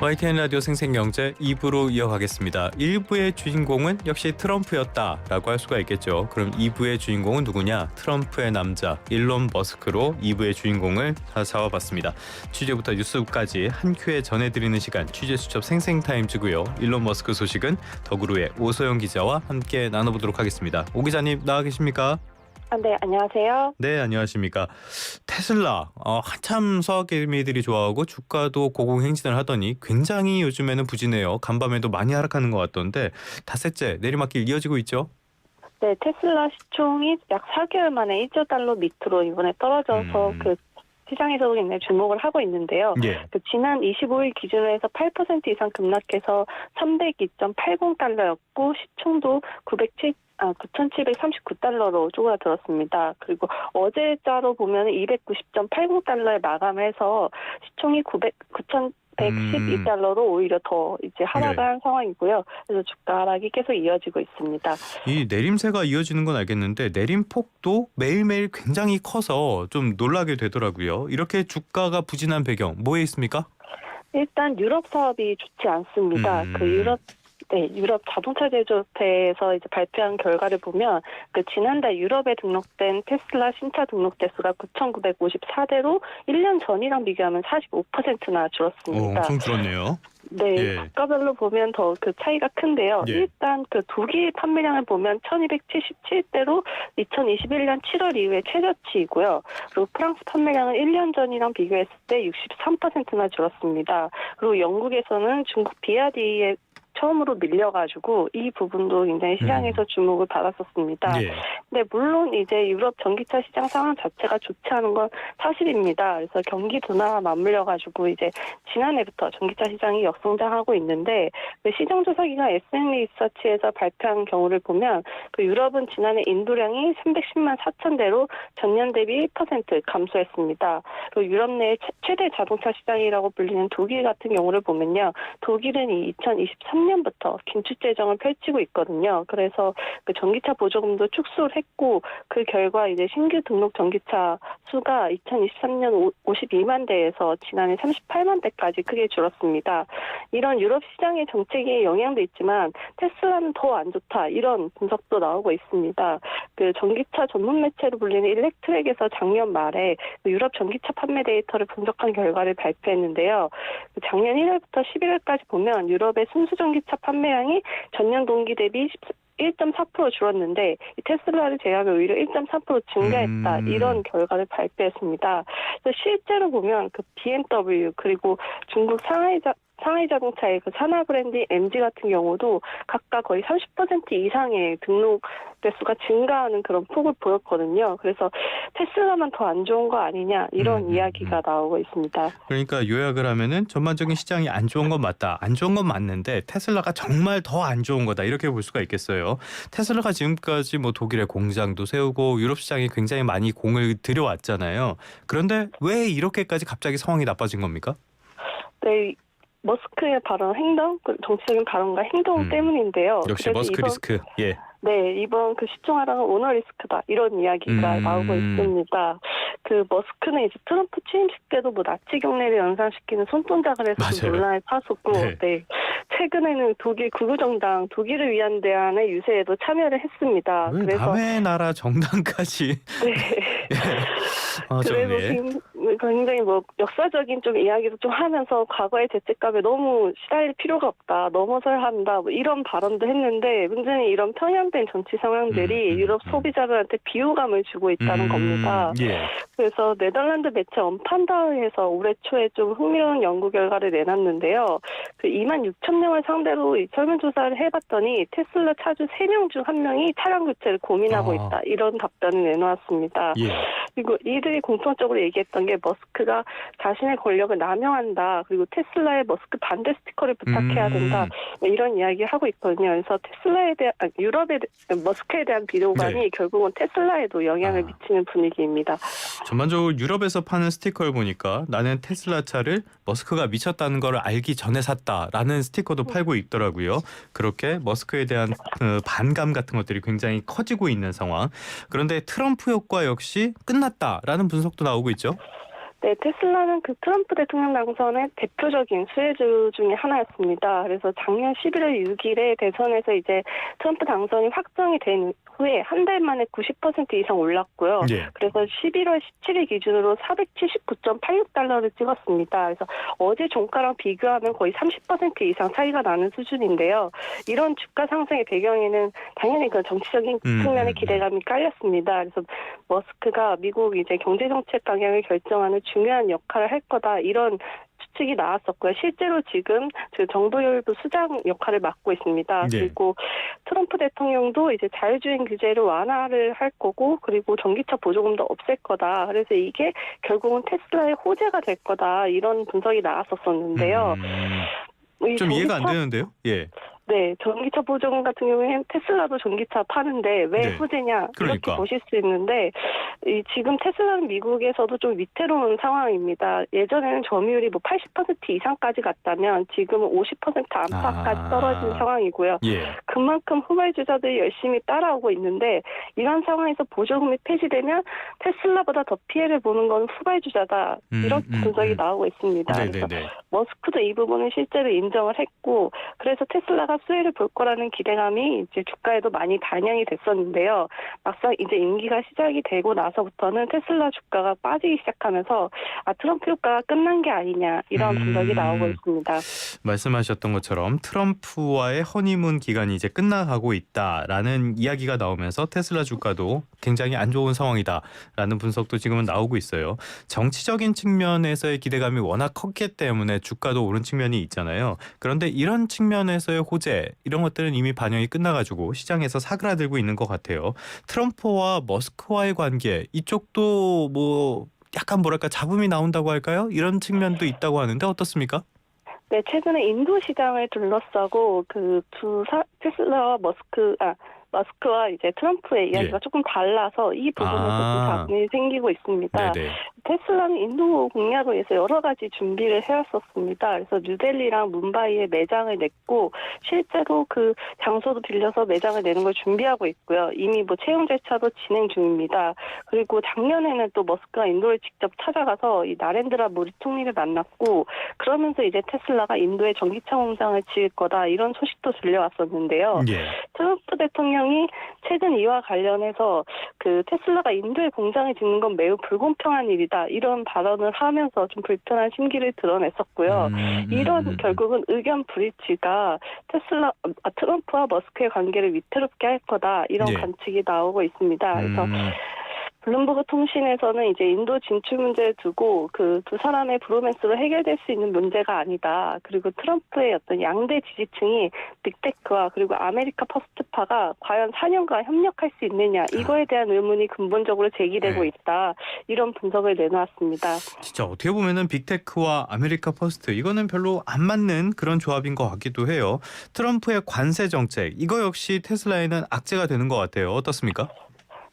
YTN 라디오 생생경제 2부로 이어가겠습니다. 1부의 주인공은 역시 트럼프였다라고 할 수가 있겠죠. 그럼 2부의 주인공은 누구냐? 트럼프의 남자 일론 머스크로 2부의 주인공을 잡아봤습니다. 취재부터 뉴스까지 한 큐에 전해드리는 시간 취재 수첩 생생타임즈고요. 일론 머스크 소식은 더구루의 오소영 기자와 함께 나눠보도록 하겠습니다. 오 기자님 나와 계십니까? 네, 안녕하세요. 네, 안녕하십니까. 테슬라 한참 서학개미들이 좋아하고 주가도 고공행진을 하더니 굉장히 요즘에는 부진해요. 간밤에도 많이 하락하는 것 같던데 닷새째 내리막길 이어지고 있죠? 네, 테슬라 시총이 약 4개월 만에 1조 달러 밑으로 이번에 떨어져서 시장에서도 굉장히 주목을 하고 있는데요. 예. 지난 25일 기준으로 해서 8% 이상 급락해서 302.80달러였고 시총도 9,739달러로 쪼그라들었습니다. 그리고 어제자로 보면 290.80달러에 마감해서 시총이 9,112달러로 오히려 더 이제 하락을 한 상황이고요. 그래서 주가 하락이 계속 이어지고 있습니다. 이 내림세가 이어지는 건 알겠는데 내림폭도 매일매일 굉장히 커서 좀 놀라게 되더라고요. 이렇게 주가가 부진한 배경 뭐에 있습니까? 일단 유럽 사업이 좋지 않습니다. 유럽 자동차 제조업체에서 이제 발표한 결과를 보면 지난달 유럽에 등록된 테슬라 신차 등록 대수가 9,954대로 1년 전이랑 비교하면 45%나 줄었습니다. 엄청 줄었네요. 네, 예. 국가별로 보면 더 차이가 큰데요. 예. 일단 독일 판매량을 보면 1,277대로 2021년 7월 이후에 최저치이고요. 그리고 프랑스 판매량은 1년 전이랑 비교했을 때 63%나 줄었습니다. 그리고 영국에서는 중국 비아디에 처음으로 밀려가지고 이 부분도 굉장히 시장에서 주목을 받았었습니다. 예. 근데 물론 이제 유럽 전기차 시장 상황 자체가 좋지 않은 건 사실입니다. 그래서 경기 둔화와 맞물려가지고 이제 지난해부터 전기차 시장이 역성장하고 있는데 시장 조사기관 SN리서치에서 발표한 경우를 보면 유럽은 지난해 인도량이 310만 4천 대로 전년 대비 1% 감소했습니다. 그리고 유럽 내 최대 자동차 시장이라고 불리는 독일 같은 경우를 보면요, 독일은 2023년부터 긴축 재정을 펼치고 있거든요. 그래서 전기차 보조금도 축소를 했고 그 결과 이제 신규 등록 전기차 수가 2023년 52만 대에서 지난해 38만 대까지 크게 줄었습니다. 이런 유럽 시장의 정책의 영향도 있지만 테슬라는 더 안 좋다 이런 분석도 나오고 있습니다. 전기차 전문 매체로 불리는 일렉트랙에서 작년 말에 유럽 전기차 판매 데이터를 분석한 결과를 발표했는데요. 작년 1월부터 11월까지 보면 유럽의 순수 전기차 판매량이 전년 동기 대비 1.4% 줄었는데 테슬라를 제외하면 오히려 1.3% 증가했다. 이런 결과를 발표했습니다. 그래서 실제로 보면 BMW 그리고 중국 상하이 자동차의 산하 브랜드 MG 같은 경우도 각각 거의 30% 이상의 등록 대수가 증가하는 그런 폭을 보였거든요. 그래서 테슬라만 더 안 좋은 거 아니냐 이런 이야기가 나오고 있습니다. 그러니까 요약을 하면은 전반적인 시장이 안 좋은 건 맞다. 안 좋은 건 맞는데 테슬라가 정말 더 안 좋은 거다. 이렇게 볼 수가 있겠어요. 테슬라가 지금까지 독일에 공장도 세우고 유럽 시장에 굉장히 많이 공을 들여왔잖아요. 그런데 왜 이렇게까지 갑자기 상황이 나빠진 겁니까? 네. 머스크의 발언, 행동, 정치적인 발언과 행동 때문인데요. 역시 머스크 리스크. 예. 네, 이번 시총 하락은 오너 리스크다 이런 이야기가 나오고 있습니다. 머스크는 이제 트럼프 취임식 때도 나치 경례를 연상시키는 손동작을 해서 맞아요. 논란을 탔었고, 네. 최근에는 독일 극우정당 독일을 위한 대안의 유세에도 참여를 했습니다. 그래서 남의 나라 정당까지. 네. 그래서 예. 굉장히 역사적인 좀 이야기도 좀 하면서 과거의 죄책감에 너무 시달릴 필요가 없다, 넘어서야 한다, 이런 발언도 했는데 문제는 이런 편향된 정치 상황들이 유럽 소비자들한테 비호감을 주고 있다는 겁니다. 예. 그래서 네덜란드 매체 언판다에서 올해 초에 좀 흥미로운 연구 결과를 내놨는데요. 2만 6천 명을 상대로 설문조사를 해봤더니 테슬라 차주 3명 중 1명이 차량 교체를 고민하고 있다. 이런 답변을 내놓았습니다. 예. 그리고 이들이 공통적으로 얘기했던 게 머스크가 자신의 권력을 남용한다. 그리고 테슬라에 머스크 반대 스티커를 부탁해야 된다. 이런 이야기를 하고 있거든요. 그래서 머스크에 대한 비호감이 결국은 테슬라에도 영향을 미치는 분위기입니다. 전반적으로 유럽에서 파는 스티커를 보니까 나는 테슬라 차를 머스크가 미쳤다는 걸 알기 전에 샀다라는 스티커도 팔고 있더라고요. 그렇게 머스크에 대한 반감 같은 것들이 굉장히 커지고 있는 상황. 그런데 트럼프 효과 역시 끝났다라는 분석도 나오고 있죠. 네, 테슬라는 그 트럼프 대통령 당선의 대표적인 수혜주 중에 하나였습니다. 그래서 작년 11월 6일에 대선에서 이제 트럼프 당선이 확정이 된 후에 한 달 만에 90% 이상 올랐고요. 예. 그래서 11월 17일 기준으로 479.86달러를 찍었습니다. 그래서 어제 종가랑 비교하면 거의 30% 이상 차이가 나는 수준인데요. 이런 주가 상승의 배경에는 당연히 그 정치적인 측면의 기대감이 깔렸습니다. 그래서 머스크가 미국 이제 경제 정책 방향을 결정하는 중요한 역할을 할 거다 이런 추측이 나왔었고요. 실제로 지금 그 정부율도 수장 역할을 맡고 있습니다. 네. 그리고 트럼프 대통령도 이제 자율주행 규제를 완화를 할 거고 그리고 전기차 보조금도 없앨 거다. 그래서 이게 결국은 테슬라의 호재가 될 거다. 이런 분석이 나왔었었는데요. 이 좀 이해가 안 전기차 되는데요. 예. 네, 전기차 보조금 같은 경우에는 테슬라도 전기차 파는데 왜 네. 호재냐 그러니까. 이렇게 보실 수 있는데 지금 테슬라는 미국에서도 좀 위태로운 상황입니다. 예전에는 점유율이 뭐 80% 이상까지 갔다면 지금은 50% 안팎까지 떨어진 상황이고요. 예. 그만큼 후발주자들이 열심히 따라오고 있는데 이런 상황에서 보조금이 폐지되면 테슬라보다 더 피해를 보는 건 후발주자다. 이런 분석이 나오고 있습니다. 그래서 네네네. 머스크도 이 부분을 실제로 인정을 했고 그래서 테슬라가 수혜를 볼 거라는 기대감이 이제 주가에도 많이 반영이 됐었는데요. 막상 이제 임기가 시작이 되고 나서부터는 테슬라 주가가 빠지기 시작하면서 트럼프 효과가 끝난 게 아니냐 이런 분석이 나오고 있습니다. 말씀하셨던 것처럼 트럼프와의 허니문 기간이 이제 끝나가고 있다라는 이야기가 나오면서 테슬라 주가도 굉장히 안 좋은 상황이다라는 분석도 지금은 나오고 있어요. 정치적인 측면에서의 기대감이 워낙 컸기 때문에 주가도 오른 측면이 있잖아요. 그런데 이런 측면에서의 호재 이런 것들은 이미 반영이 끝나가지고 시장에서 사그라들고 있는 것 같아요. 트럼프와 머스크와의 관계 이쪽도 뭐 약간 뭐랄까 잡음이 나온다고 할까요? 이런 측면도 있다고 하는데 어떻습니까? 네, 최근에 인도 시장을 둘러싸고 테슬라와 머스크와 이제 트럼프의 이야기가 조금 달라서 이 부분에서 좀 잡음이 생기고 있습니다. 네네. 테슬라는 인도 공략을 위해서 여러 가지 준비를 해왔었습니다. 그래서 뉴델리랑 뭄바이에 매장을 냈고 실제로 그 장소도 빌려서 매장을 내는 걸 준비하고 있고요. 이미 뭐 채용 절차도 진행 중입니다. 그리고 작년에는 또 머스크가 인도를 직접 찾아가서 이 나렌드라 모디 총리를 만났고 그러면서 이제 테슬라가 인도에 전기차 공장을 지을 거다 이런 소식도 들려왔었는데요. 예. 트럼프 대통령이 최근 이와 관련해서 그 테슬라가 인도에 공장을 짓는 건 매우 불공평한 일이다. 이런 발언을 하면서 좀 불편한 심기를 드러냈었고요. 이런 결국은 의견 불일치가 트럼프와 머스크의 관계를 위태롭게 할 거다. 이런 관측이 나오고 있습니다. 그래서 블룸버그 통신에서는 이제 인도 진출 문제를 두고 그 두 사람의 브로맨스로 해결될 수 있는 문제가 아니다. 그리고 트럼프의 어떤 양대 지지층이 빅테크와 그리고 아메리카 퍼스트파가 과연 4년간 협력할 수 있느냐 이거에 대한 의문이 근본적으로 제기되고 있다. 이런 분석을 내놓았습니다. 진짜 어떻게 보면은 빅테크와 아메리카 퍼스트 이거는 별로 안 맞는 그런 조합인 것 같기도 해요. 트럼프의 관세 정책 이거 역시 테슬라에는 악재가 되는 것 같아요. 어떻습니까?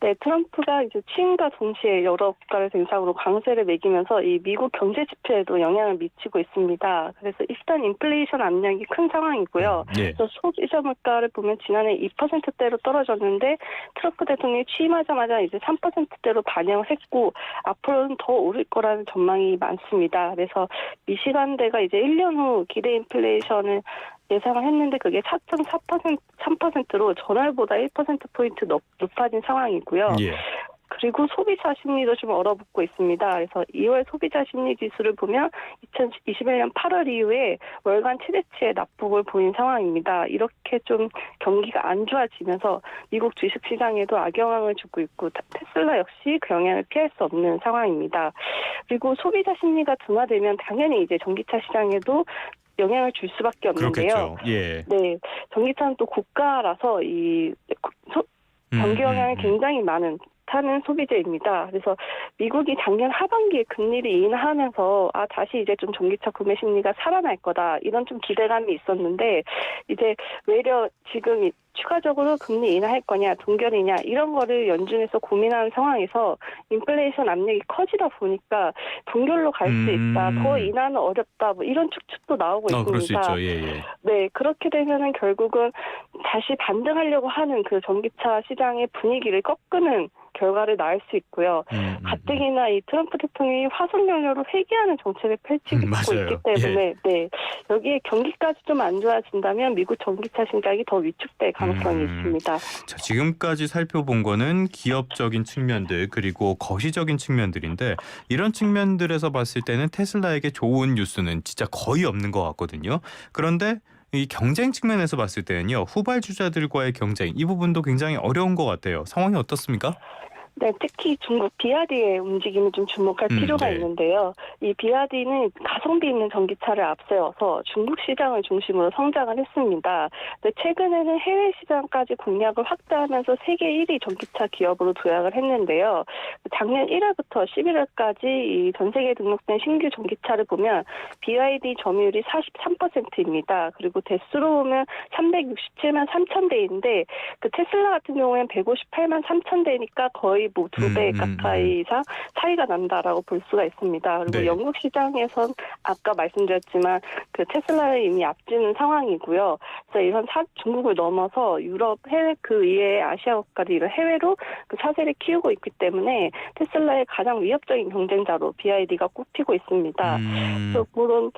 네, 트럼프가 이제 취임과 동시에 여러 국가를 대상으로 관세를 매기면서 이 미국 경제 지표에도 영향을 미치고 있습니다. 그래서 일단 인플레이션 압력이 큰 상황이고요. 그래서 소비자 물가를 보면 지난해 2%대로 떨어졌는데 트럼프 대통령이 취임하자마자 이제 3%대로 반영을 했고 앞으로는 더 오를 거라는 전망이 많습니다. 그래서 미시간대가 이제 1년 후 기대 인플레이션을 예상을 했는데 그게 4.3%로 전월보다 1%포인트 높아진 상황이고요. 그리고 소비자 심리도 좀 얼어붙고 있습니다. 그래서 2월 소비자 심리 지수를 보면 2021년 8월 이후에 월간 최대치의 낙폭을 보인 상황입니다. 이렇게 좀 경기가 안 좋아지면서 미국 주식시장에도 악영향을 주고 있고 테슬라 역시 그 영향을 피할 수 없는 상황입니다. 그리고 소비자 심리가 둔화되면 당연히 이제 전기차 시장에도 영향을 줄 수밖에 없는데요. 그렇겠죠. 예. 네, 전기차는 또 고가라서 이 경기 영향이 굉장히 타는 소비재입니다. 그래서 미국이 작년 하반기에 금리를 인하하면서 다시 이제 좀 전기차 구매 심리가 살아날 거다 이런 좀 기대감이 있었는데 이제 외려 지금 추가적으로 금리 인하할 거냐 동결이냐 이런 거를 연준에서 고민하는 상황에서 인플레이션 압력이 커지다 보니까 동결로 갈 수 있다. 더 인하는 어렵다. 뭐 이런 추측도 나오고 있습니다. 그럴 수 있죠. 예. 네, 그렇게 되면은 결국은 다시 반등하려고 하는 그 전기차 시장의 분위기를 꺾는 결과를 낳을 수 있고요. 가뜩이나 이 트럼프 대통령이 화석연료로 회귀하는 정책을 펼치고 맞아요. 있기 때문에 네, 여기에 경기까지 좀 안 좋아진다면 미국 전기차 시장이 더 위축될 가능성이 있습니다. 자, 지금까지 살펴본 거는 기업적인 측면들 그리고 거시적인 측면들인데 이런 측면들에서 봤을 때는 테슬라에게 좋은 뉴스는 진짜 거의 없는 것 같거든요. 그런데 이 경쟁 측면에서 봤을 때는요. 후발주자들과의 경쟁 이 부분도 굉장히 어려운 것 같아요. 상황이 어떻습니까? 네, 특히 중국 비아디의 움직임을 좀 주목할 필요가 네. 있는데요. 이 비아디는 가성비 있는 전기차를 앞세워서 중국 시장을 중심으로 성장을 했습니다. 근데 최근에는 해외 시장까지 공략을 확대하면서 세계 1위 전기차 기업으로 도약을 했는데요. 작년 1월부터 11월까지 이 전 세계에 등록된 신규 전기차를 보면 BYD 점유율이 43%입니다. 그리고 대수로 보면 367만 3천 대인데 그 테슬라 같은 경우에는 158만 3천 대니까 거의 뭐 2배 가까이 이상 차이가 난다라고 볼 수가 있습니다. 그리고 네. 영국 시장에선 아까 말씀드렸지만 그 테슬라를 이미 앞지는 상황이고요. 그래서 이런 중국을 넘어서 유럽, 해외 그 이외의 아시아 국가들 이런 해외로 그 차세를 키우고 있기 때문에 테슬라의 가장 위협적인 경쟁자로 BYD가 꼽히고 있습니다. 그래서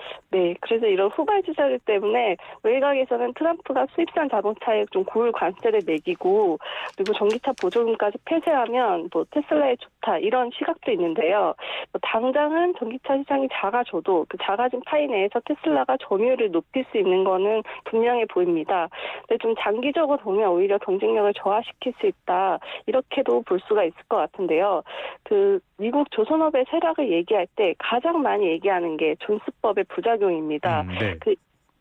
그래서 이런 후발주자들 때문에 외곽에서는 트럼프가 수입산 자동차에 좀 고율 관세를 매기고 그리고 전기차 보조금까지 폐쇄하면 뭐 테슬라에 좋다 이런 시각도 있는데요. 당장은 전기차 시장이 작아져도 그 작아진 파이 내에서 테슬라가 점유율을 높일 수 있는 거는 분명해 보입니다. 근데 좀 장기적으로 보면 오히려 경쟁력을 저하시킬 수 있다 이렇게도 볼 수가 있을 것 같은데요. 그 미국 조선업의 세락을 얘기할 때 가장 많이 얘기하는 게 존스법의 부작용입니다. 네.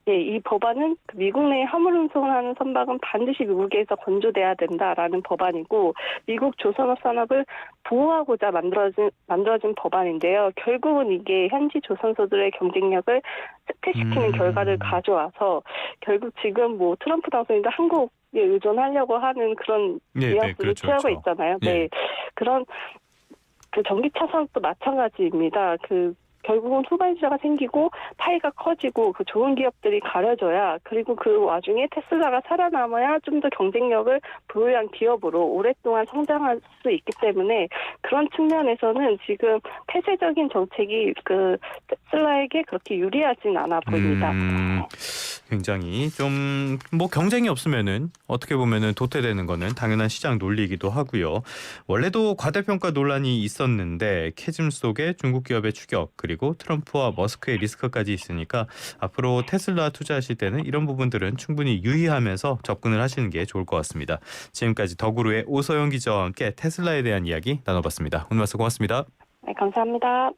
이 법안은 미국 내 화물 운송을 하는 선박은 반드시 미국에서 건조돼야 된다라는 법안이고 미국 조선업 산업을 보호하고자 만들어진 법안인데요. 결국은 이게 현지 조선소들의 경쟁력을 쇠퇴시키는 결과를 가져와서 결국 지금 뭐 트럼프 당선인도 한국에 의존하려고 하는 그런 뉘앙스를 취하고 있잖아요. 네, 그런 그 전기차 산업도 마찬가지입니다. 결국은 후발주자가 생기고 파이가 커지고 그 좋은 기업들이 가려져야 그리고 그 와중에 테슬라가 살아남아야 좀 더 경쟁력을 부여한 기업으로 오랫동안 성장할 수 있기 때문에 그런 측면에서는 지금 폐쇄적인 정책이 그 테슬라에게 그렇게 유리하진 않아 보입니다. 굉장히 좀 뭐 경쟁이 없으면은 어떻게 보면은 도태되는 거는 당연한 시장 논리이기도 하고요. 원래도 과대평가 논란이 있었는데 캐즘 속에 중국 기업의 추격 그리고 트럼프와 머스크의 리스크까지 있으니까 앞으로 테슬라 투자하실 때는 이런 부분들은 충분히 유의하면서 접근을 하시는 게 좋을 것 같습니다. 지금까지 더구루의 오서영 기자와 함께 테슬라에 대한 이야기 나눠봤습니다. 오늘 말씀 고맙습니다. 네, 감사합니다.